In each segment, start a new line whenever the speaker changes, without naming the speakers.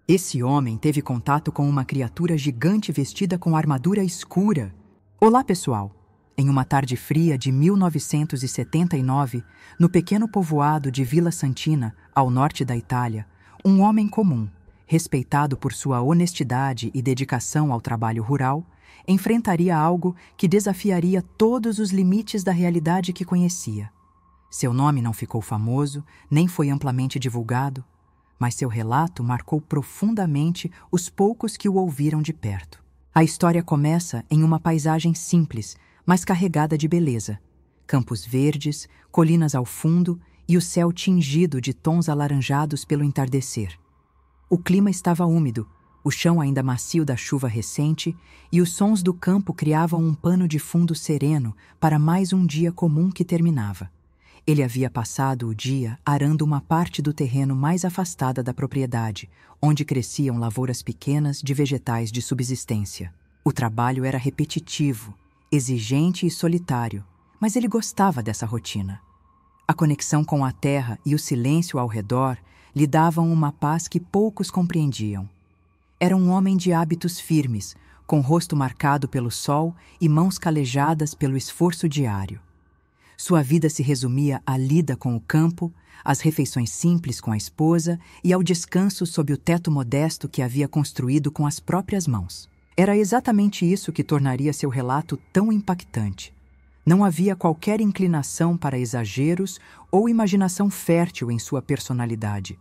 Esse homem teve contato com uma criatura gigante vestida com armadura escura. Olá, pessoal! Em uma tarde fria de 1979, no pequeno povoado de Villa Santina, ao norte da Itália, um homem comum, respeitado por sua honestidade e dedicação ao trabalho rural, enfrentaria algo que desafiaria todos os limites da realidade que conhecia. Seu nome não ficou famoso, nem foi amplamente divulgado, mas seu relato marcou profundamente os poucos que o ouviram de perto. A história começa em uma paisagem simples, mas carregada de beleza. Campos verdes, colinas ao fundo e o céu tingido de tons alaranjados pelo entardecer. O clima estava úmido, o chão ainda macio da chuva recente, e os sons do campo criavam um pano de fundo sereno para mais um dia comum que terminava. Ele havia passado o dia arando uma parte do terreno mais afastada da propriedade, onde cresciam lavouras pequenas de vegetais de subsistência. O trabalho era repetitivo, exigente e solitário, mas ele gostava dessa rotina. A conexão com a terra e o silêncio ao redor lhe davam uma paz que poucos compreendiam. Era um homem de hábitos firmes, com o rosto marcado pelo sol e mãos calejadas pelo esforço diário. Sua vida se resumia à lida com o campo, às refeições simples com a esposa e ao descanso sob o teto modesto que havia construído com as próprias mãos. Era exatamente isso que tornaria seu relato tão impactante. Não havia qualquer inclinação para exageros ou imaginação fértil em sua personalidade.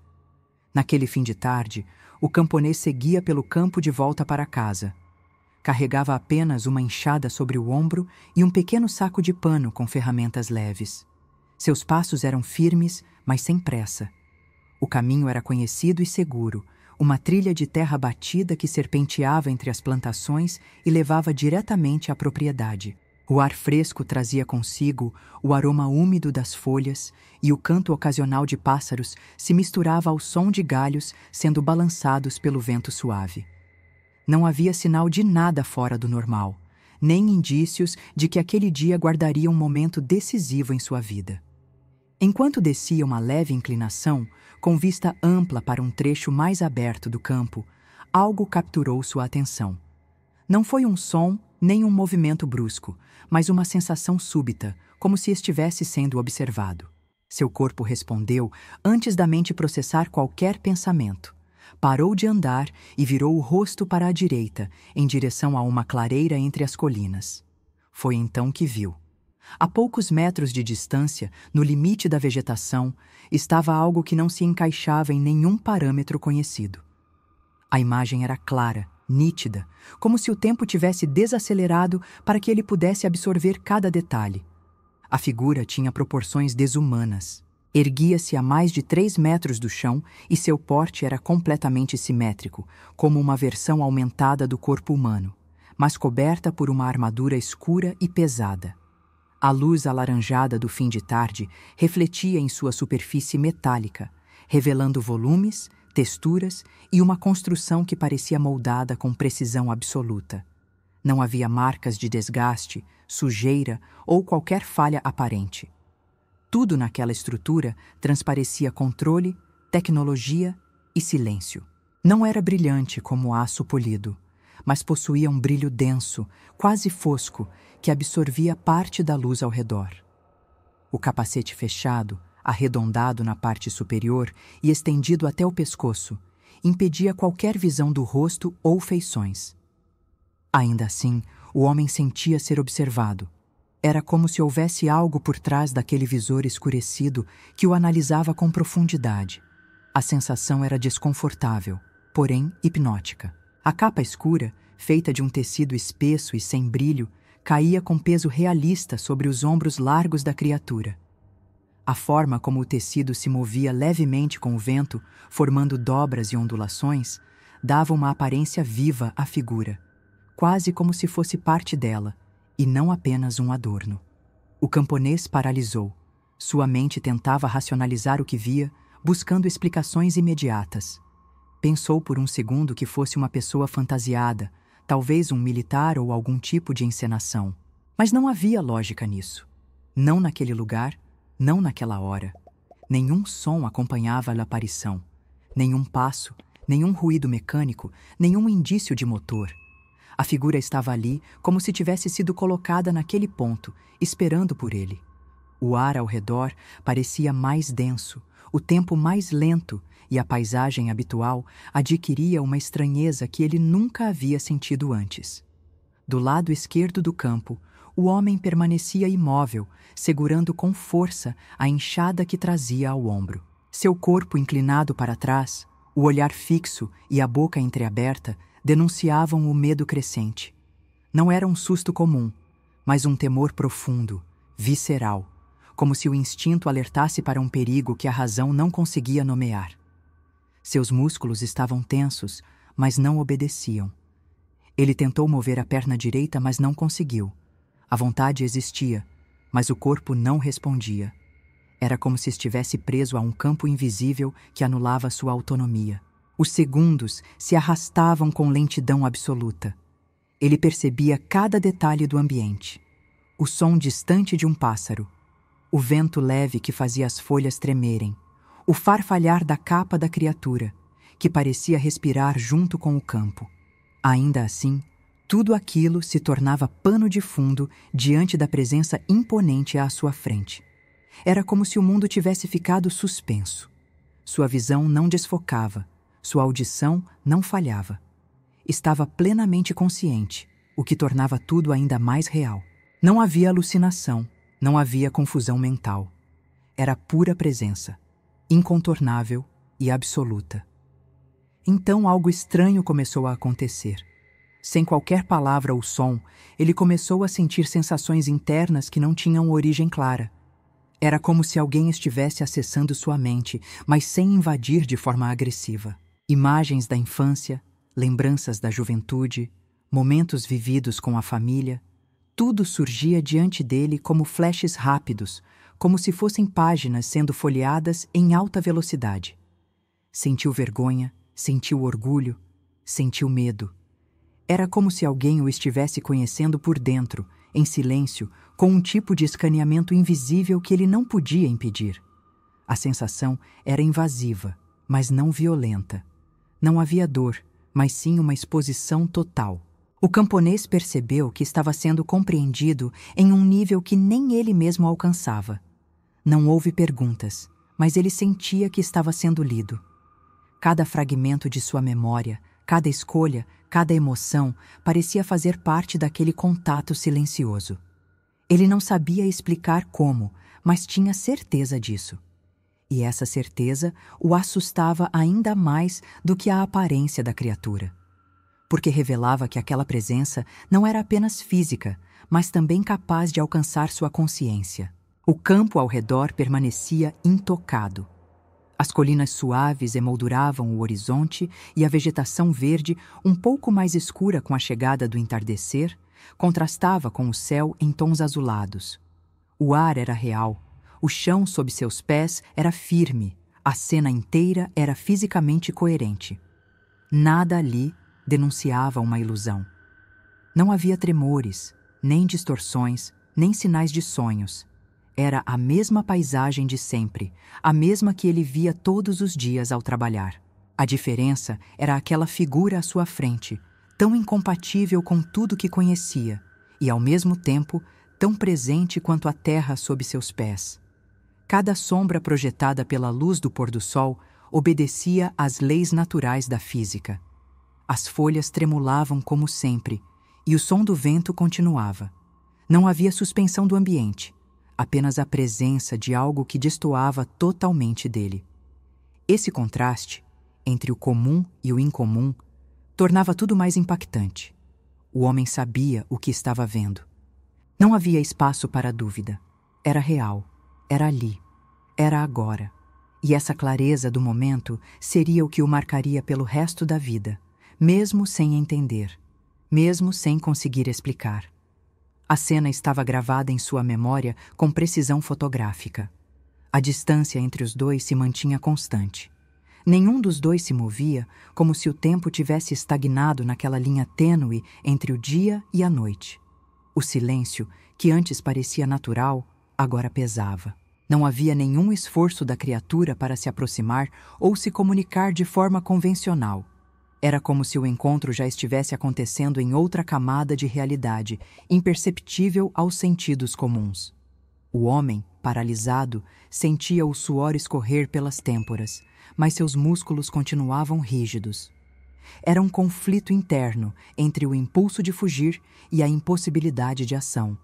Naquele fim de tarde, o camponês seguia pelo campo de volta para casa. Carregava apenas uma enxada sobre o ombro e um pequeno saco de pano com ferramentas leves. Seus passos eram firmes, mas sem pressa. O caminho era conhecido e seguro, uma trilha de terra batida que serpenteava entre as plantações e levava diretamente à propriedade. O ar fresco trazia consigo o aroma úmido das folhas e o canto ocasional de pássaros se misturava ao som de galhos sendo balançados pelo vento suave. Não havia sinal de nada fora do normal, nem indícios de que aquele dia guardaria um momento decisivo em sua vida. Enquanto descia uma leve inclinação, com vista ampla para um trecho mais aberto do campo, algo capturou sua atenção. Não foi um som nem um movimento brusco, mas uma sensação súbita, como se estivesse sendo observado. Seu corpo respondeu antes da mente processar qualquer pensamento. Parou de andar e virou o rosto para a direita, em direção a uma clareira entre as colinas. Foi então que viu. A poucos metros de distância, no limite da vegetação, estava algo que não se encaixava em nenhum parâmetro conhecido. A imagem era clara, nítida, como se o tempo tivesse desacelerado para que ele pudesse absorver cada detalhe. A figura tinha proporções desumanas. Erguia-se a mais de 3 metros do chão e seu porte era completamente simétrico, como uma versão aumentada do corpo humano, mas coberta por uma armadura escura e pesada. A luz alaranjada do fim de tarde refletia em sua superfície metálica, revelando volumes, texturas e uma construção que parecia moldada com precisão absoluta. Não havia marcas de desgaste, sujeira ou qualquer falha aparente. Tudo naquela estrutura transparecia controle, tecnologia e silêncio. Não era brilhante como aço polido, mas possuía um brilho denso, quase fosco, que absorvia parte da luz ao redor. O capacete fechado, arredondado na parte superior e estendido até o pescoço, impedia qualquer visão do rosto ou feições. Ainda assim, o homem sentia ser observado. Era como se houvesse algo por trás daquele visor escurecido que o analisava com profundidade. A sensação era desconfortável, porém hipnótica. A capa escura, feita de um tecido espesso e sem brilho, caía com peso realista sobre os ombros largos da criatura. A forma como o tecido se movia levemente com o vento, formando dobras e ondulações, dava uma aparência viva à figura, quase como se fosse parte dela, e não apenas um adorno. O camponês paralisou. Sua mente tentava racionalizar o que via, buscando explicações imediatas. Pensou por um segundo que fosse uma pessoa fantasiada, talvez um militar ou algum tipo de encenação. Mas não havia lógica nisso. Não naquele lugar, não naquela hora. Nenhum som acompanhava a aparição. Nenhum passo, Nenhum ruído mecânico, nenhum indício de motor. A figura estava ali como se tivesse sido colocada naquele ponto, esperando por ele. O ar ao redor parecia mais denso, o tempo mais lento, e a paisagem habitual adquiria uma estranheza que ele nunca havia sentido antes. Do lado esquerdo do campo, o homem permanecia imóvel, segurando com força a enxada que trazia ao ombro. Seu corpo inclinado para trás, o olhar fixo e a boca entreaberta denunciavam o medo crescente. Não era um susto comum, mas um temor profundo, visceral, como se o instinto alertasse para um perigo que a razão não conseguia nomear. Seus músculos estavam tensos, mas não obedeciam. Ele tentou mover a perna direita, mas não conseguiu. A vontade existia, mas o corpo não respondia. Era como se estivesse preso a um campo invisível que anulava sua autonomia. Os segundos se arrastavam com lentidão absoluta. Ele percebia cada detalhe do ambiente. O som distante de um pássaro, o vento leve que fazia as folhas tremerem, o farfalhar da capa da criatura, que parecia respirar junto com o campo. Ainda assim, tudo aquilo se tornava pano de fundo diante da presença imponente à sua frente. Era como se o mundo tivesse ficado suspenso. Sua visão não desfocava, sua audição não falhava. Estava plenamente consciente, o que tornava tudo ainda mais real. Não havia alucinação, não havia confusão mental. Era pura presença, incontornável e absoluta. Então algo estranho começou a acontecer. Sem qualquer palavra ou som, ele começou a sentir sensações internas que não tinham origem clara. Era como se alguém estivesse acessando sua mente, mas sem invadir de forma agressiva. Imagens da infância, lembranças da juventude, momentos vividos com a família, tudo surgia diante dele como flashes rápidos, como se fossem páginas sendo folheadas em alta velocidade. Sentiu vergonha, sentiu orgulho, sentiu medo. Era como se alguém o estivesse conhecendo por dentro, em silêncio, com um tipo de escaneamento invisível que ele não podia impedir. A sensação era invasiva, mas não violenta. Não havia dor, mas sim uma exposição total. O camponês percebeu que estava sendo compreendido em um nível que nem ele mesmo alcançava. Não houve perguntas, mas ele sentia que estava sendo lido. Cada fragmento de sua memória, cada escolha, cada emoção parecia fazer parte daquele contato silencioso. Ele não sabia explicar como, mas tinha certeza disso. E essa certeza o assustava ainda mais do que a aparência da criatura. Porque revelava que aquela presença não era apenas física, mas também capaz de alcançar sua consciência. O campo ao redor permanecia intocado. As colinas suaves emolduravam o horizonte e a vegetação verde, um pouco mais escura com a chegada do entardecer, contrastava com o céu em tons azulados. O ar era real, o chão sob seus pés era firme, a cena inteira era fisicamente coerente. Nada ali denunciava uma ilusão. Não havia tremores, nem distorções, nem sinais de sonhos. Era a mesma paisagem de sempre, a mesma que ele via todos os dias ao trabalhar. A diferença era aquela figura à sua frente, tão incompatível com tudo que conhecia, e ao mesmo tempo tão presente quanto a terra sob seus pés. Cada sombra projetada pela luz do pôr-do-sol obedecia às leis naturais da física. As folhas tremulavam como sempre, e o som do vento continuava. Não havia suspensão do ambiente, apenas a presença de algo que destoava totalmente dele. Esse contraste, entre o comum e o incomum, tornava tudo mais impactante. O homem sabia o que estava vendo. Não havia espaço para dúvida. Era real, era ali, era agora. E essa clareza do momento seria o que o marcaria pelo resto da vida, mesmo sem entender, mesmo sem conseguir explicar. A cena estava gravada em sua memória com precisão fotográfica. A distância entre os dois se mantinha constante. Nenhum dos dois se movia, como se o tempo tivesse estagnado naquela linha tênue entre o dia e a noite. O silêncio, que antes parecia natural, agora pesava. Não havia nenhum esforço da criatura para se aproximar ou se comunicar de forma convencional. Era como se o encontro já estivesse acontecendo em outra camada de realidade, imperceptível aos sentidos comuns. O homem, paralisado, sentia o suor escorrer pelas têmporas, mas seus músculos continuavam rígidos. Era um conflito interno entre o impulso de fugir e a impossibilidade de ação.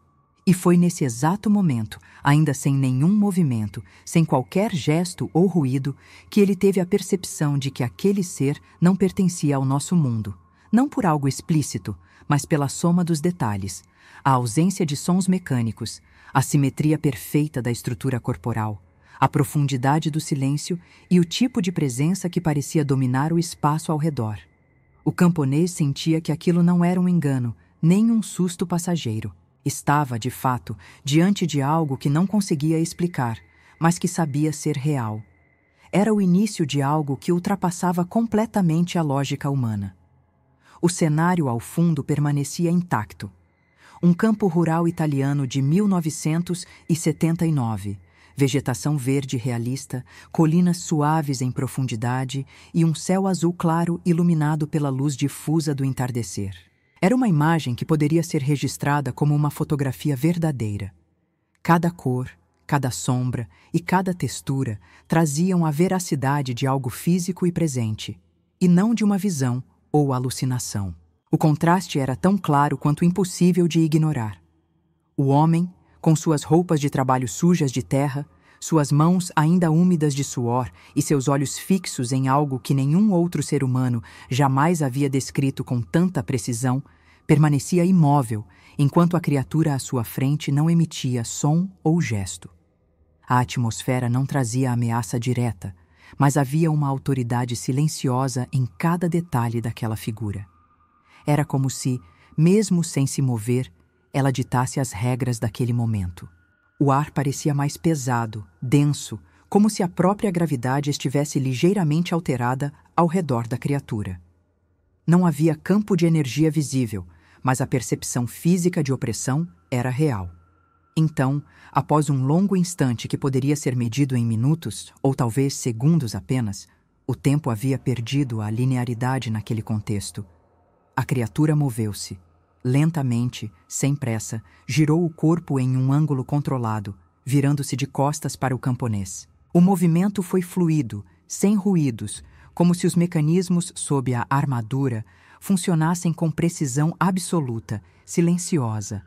E foi nesse exato momento, ainda sem nenhum movimento, sem qualquer gesto ou ruído, que ele teve a percepção de que aquele ser não pertencia ao nosso mundo, não por algo explícito, mas pela soma dos detalhes, a ausência de sons mecânicos, a simetria perfeita da estrutura corporal, a profundidade do silêncio e o tipo de presença que parecia dominar o espaço ao redor. O camponês sentia que aquilo não era um engano, nem um susto passageiro. Estava, de fato, diante de algo que não conseguia explicar, mas que sabia ser real. Era o início de algo que ultrapassava completamente a lógica humana. O cenário ao fundo permanecia intacto. Um campo rural italiano de 1979, vegetação verde realista, colinas suaves em profundidade e um céu azul claro iluminado pela luz difusa do entardecer. Era uma imagem que poderia ser registrada como uma fotografia verdadeira. Cada cor, cada sombra e cada textura traziam a veracidade de algo físico e presente, e não de uma visão ou alucinação. O contraste era tão claro quanto impossível de ignorar. O homem, com suas roupas de trabalho sujas de terra, suas mãos ainda úmidas de suor e seus olhos fixos em algo que nenhum outro ser humano jamais havia descrito com tanta precisão, permanecia imóvel, enquanto a criatura à sua frente não emitia som ou gesto. A atmosfera não trazia ameaça direta, mas havia uma autoridade silenciosa em cada detalhe daquela figura. Era como se, mesmo sem se mover, ela ditasse as regras daquele momento. O ar parecia mais pesado, denso, como se a própria gravidade estivesse ligeiramente alterada ao redor da criatura. Não havia campo de energia visível, mas a percepção física de opressão era real. Então, após um longo instante que poderia ser medido em minutos, ou talvez segundos apenas, o tempo havia perdido a linearidade naquele contexto. A criatura moveu-se. Lentamente, sem pressa, girou o corpo em um ângulo controlado, virando-se de costas para o camponês. O movimento foi fluido, sem ruídos, como se os mecanismos sob a armadura funcionassem com precisão absoluta, silenciosa.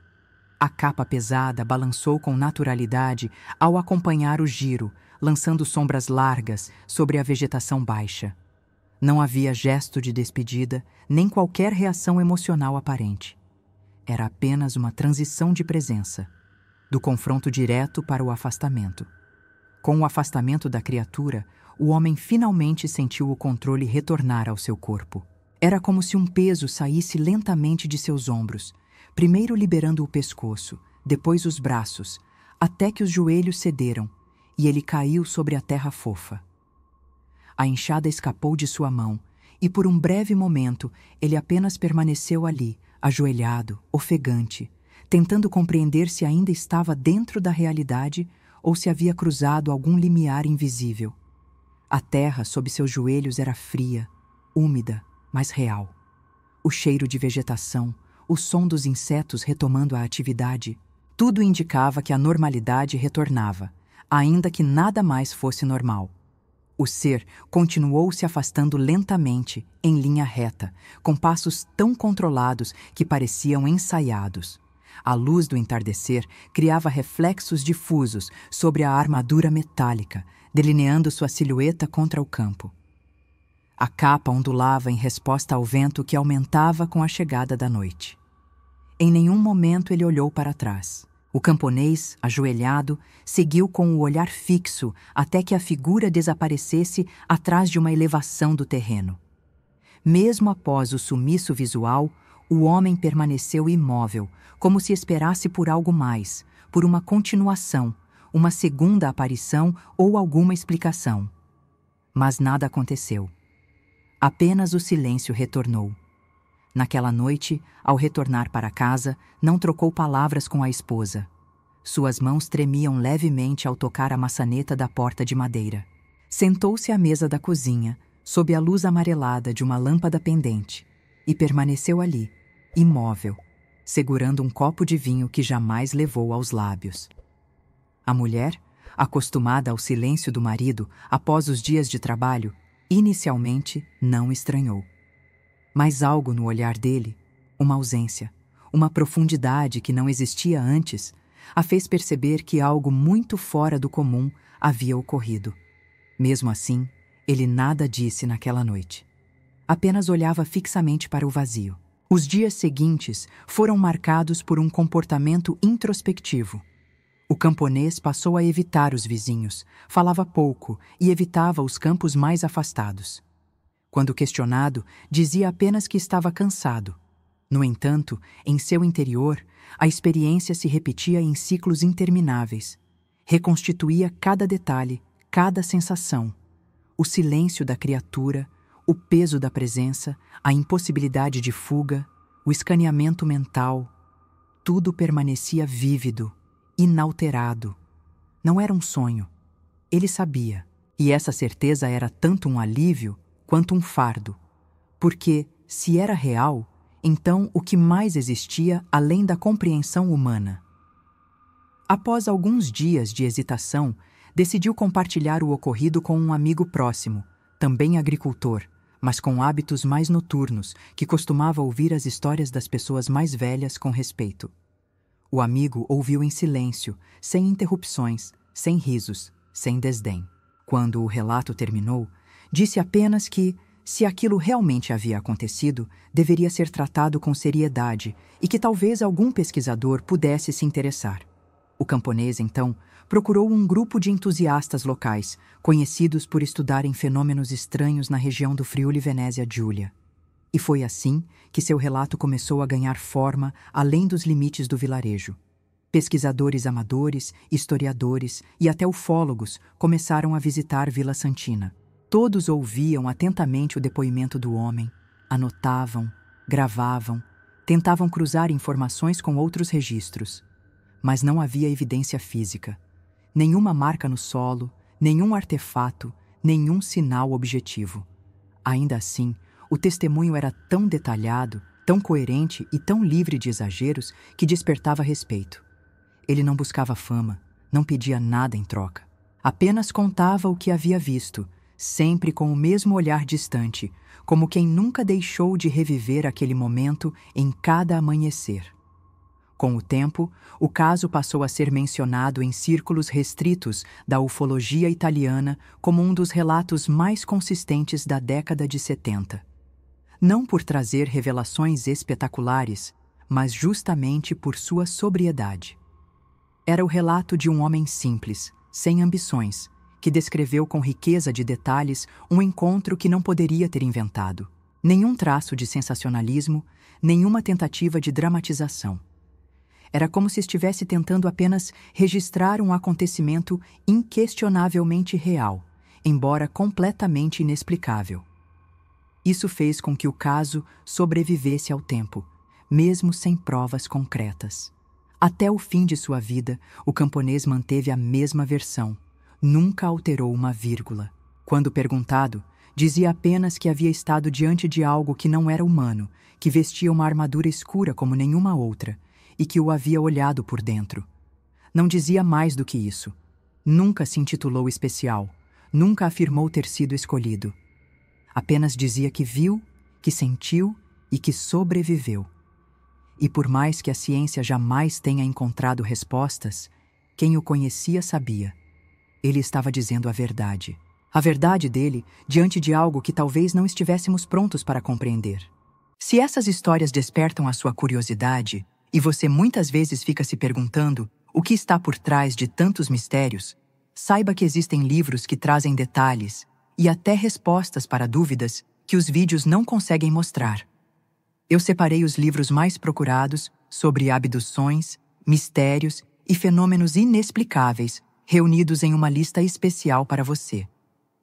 A capa pesada balançou com naturalidade ao acompanhar o giro, lançando sombras largas sobre a vegetação baixa. Não havia gesto de despedida, nem qualquer reação emocional aparente. Era apenas uma transição de presença, do confronto direto para o afastamento. Com o afastamento da criatura, o homem finalmente sentiu o controle retornar ao seu corpo. Era como se um peso saísse lentamente de seus ombros, primeiro liberando o pescoço, depois os braços, até que os joelhos cederam, e ele caiu sobre a terra fofa. A enxada escapou de sua mão, e por um breve momento ele apenas permaneceu ali, ajoelhado, ofegante, tentando compreender se ainda estava dentro da realidade ou se havia cruzado algum limiar invisível. A terra sob seus joelhos era fria, úmida, mas real. O cheiro de vegetação, o som dos insetos retomando a atividade, tudo indicava que a normalidade retornava, ainda que nada mais fosse normal. O ser continuou se afastando lentamente, em linha reta, com passos tão controlados que pareciam ensaiados. A luz do entardecer criava reflexos difusos sobre a armadura metálica, delineando sua silhueta contra o campo. A capa ondulava em resposta ao vento que aumentava com a chegada da noite. Em nenhum momento ele olhou para trás. O camponês, ajoelhado, seguiu com o olhar fixo até que a figura desaparecesse atrás de uma elevação do terreno. Mesmo após o sumiço visual, o homem permaneceu imóvel, como se esperasse por algo mais, por uma continuação, uma segunda aparição ou alguma explicação. Mas nada aconteceu. Apenas o silêncio retornou. Naquela noite, ao retornar para casa, não trocou palavras com a esposa. Suas mãos tremiam levemente ao tocar a maçaneta da porta de madeira. Sentou-se à mesa da cozinha, sob a luz amarelada de uma lâmpada pendente, e permaneceu ali, imóvel, segurando um copo de vinho que jamais levou aos lábios. A mulher, acostumada ao silêncio do marido após os dias de trabalho, inicialmente não estranhou. Mas algo no olhar dele, uma ausência, uma profundidade que não existia antes, a fez perceber que algo muito fora do comum havia ocorrido. Mesmo assim, ele nada disse naquela noite. Apenas olhava fixamente para o vazio. Os dias seguintes foram marcados por um comportamento introspectivo. O camponês passou a evitar os vizinhos, falava pouco e evitava os campos mais afastados. Quando questionado, dizia apenas que estava cansado. No entanto, em seu interior, a experiência se repetia em ciclos intermináveis. Reconstituía cada detalhe, cada sensação. O silêncio da criatura, o peso da presença, a impossibilidade de fuga, o escaneamento mental. Tudo permanecia vívido, inalterado. Não era um sonho. Ele sabia, e essa certeza era tanto um alívio quanto um fardo. Porque, se era real, então o que mais existia além da compreensão humana? Após alguns dias de hesitação, decidiu compartilhar o ocorrido com um amigo próximo, também agricultor, mas com hábitos mais noturnos, que costumava ouvir as histórias das pessoas mais velhas com respeito. O amigo ouviu em silêncio, sem interrupções, sem risos, sem desdém. Quando o relato terminou, disse apenas que, se aquilo realmente havia acontecido, deveria ser tratado com seriedade e que talvez algum pesquisador pudesse se interessar. O camponês, então, procurou um grupo de entusiastas locais, conhecidos por estudarem fenômenos estranhos na região do Friuli-Venezia Giulia. E foi assim que seu relato começou a ganhar forma além dos limites do vilarejo. Pesquisadores amadores, historiadores e até ufólogos começaram a visitar Vila Santina. Todos ouviam atentamente o depoimento do homem, anotavam, gravavam, tentavam cruzar informações com outros registros. Mas não havia evidência física. Nenhuma marca no solo, nenhum artefato, nenhum sinal objetivo. Ainda assim, o testemunho era tão detalhado, tão coerente e tão livre de exageros que despertava respeito. Ele não buscava fama, não pedia nada em troca. Apenas contava o que havia visto, sempre com o mesmo olhar distante, como quem nunca deixou de reviver aquele momento em cada amanhecer. Com o tempo, o caso passou a ser mencionado em círculos restritos da ufologia italiana como um dos relatos mais consistentes da década de 70. Não por trazer revelações espetaculares, mas justamente por sua sobriedade. Era o relato de um homem simples, sem ambições, que descreveu com riqueza de detalhes um encontro que não poderia ter inventado. Nenhum traço de sensacionalismo, nenhuma tentativa de dramatização. Era como se estivesse tentando apenas registrar um acontecimento inquestionavelmente real, embora completamente inexplicável. Isso fez com que o caso sobrevivesse ao tempo, mesmo sem provas concretas. Até o fim de sua vida, o camponês manteve a mesma versão, nunca alterou uma vírgula. Quando perguntado, dizia apenas que havia estado diante de algo que não era humano, que vestia uma armadura escura como nenhuma outra, e que o havia olhado por dentro. Não dizia mais do que isso. Nunca se intitulou especial, nunca afirmou ter sido escolhido. Apenas dizia que viu, que sentiu e que sobreviveu. E por mais que a ciência jamais tenha encontrado respostas, quem o conhecia sabia. Ele estava dizendo a verdade. A verdade dele diante de algo que talvez não estivéssemos prontos para compreender. Se essas histórias despertam a sua curiosidade, e você muitas vezes fica se perguntando o que está por trás de tantos mistérios, saiba que existem livros que trazem detalhes e até respostas para dúvidas que os vídeos não conseguem mostrar. Eu separei os livros mais procurados sobre abduções, mistérios e fenômenos inexplicáveis, reunidos em uma lista especial para você.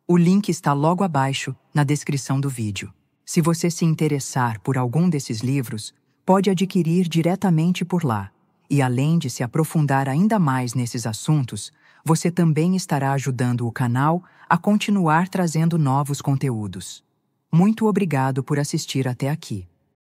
O link está logo abaixo, na descrição do vídeo. Se você se interessar por algum desses livros, pode adquirir diretamente por lá, E além de se aprofundar ainda mais nesses assuntos, você também estará ajudando o canal a continuar trazendo novos conteúdos. Muito obrigado por assistir até aqui.